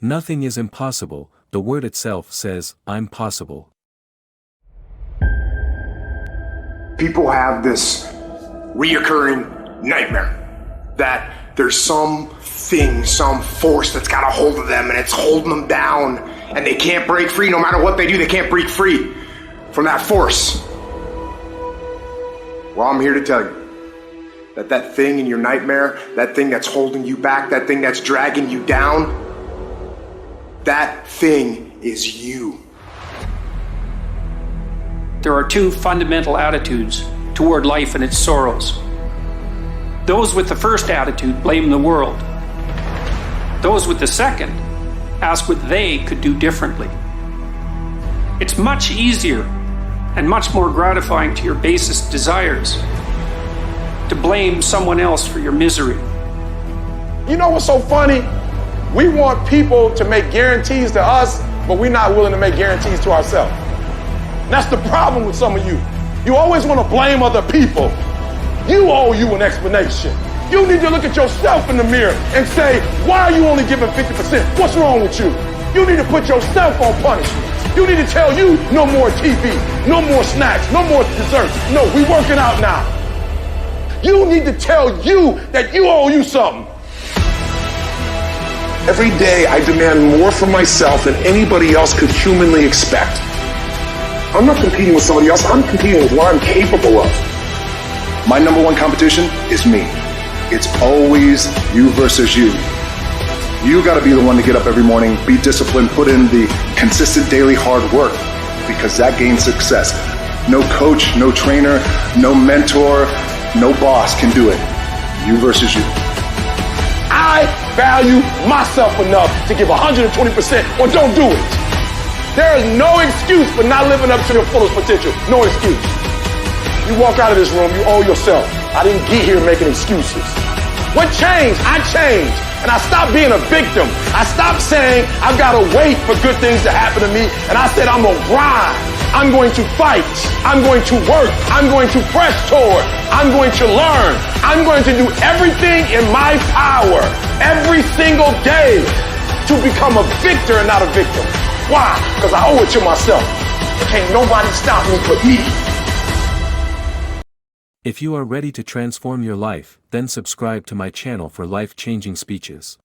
Nothing is impossible, the word itself says, I'm possible. People have this reoccurring nightmare that there's something, some force that's got a hold of them and it's holding them down and they can't break free. No matter what they do, they can't break free from that force. Well, I'm here to tell you that that thing in your nightmare, that thing that's holding you back, that thing that's dragging you down, that thing is you. There are two fundamental attitudes toward life and its sorrows. Those with the first attitude blame the world. Those with the second ask what they could do differently. It's much easier and much more gratifying to your basest desires to blame someone else for your misery. You know what's so funny? We want people to make guarantees to us, but we're not willing to make guarantees to ourselves. And that's the problem with some of you. You always want to blame other people. You owe you an explanation. You need to look at yourself in the mirror and say, why are you only giving 50%? What's wrong with you? You need to put yourself on punishment. You need to tell you no more TV, no more snacks, no more desserts. No, we working out now. You need to tell you that you owe you something. Every day I demand more from myself than anybody else could humanly expect. I'm not competing with somebody else, I'm competing with what I'm capable of. My number one competition is me. It's always you versus you. You gotta be the one to get up every morning, be disciplined, put in the consistent daily hard work, because that gains success. No coach, no trainer, no mentor, no boss can do it. You versus you. I value myself enough to give 120% or don't do it. There is no excuse for not living up to your fullest potential. No excuse. You walk out of this room, you owe yourself. I didn't get here making excuses. What changed? I changed. And I stopped being a victim. I stopped saying I've got to wait for good things to happen to me. And I said I'm going to grind. I'm going to fight. I'm going to work. I'm going to press toward. I'm going to learn. I'm going to do everything in my power every single day to become a victor and not a victim. Why? Because I owe it to myself. Can't nobody stop me but me. If you are ready to transform your life, then subscribe to my channel for life-changing speeches.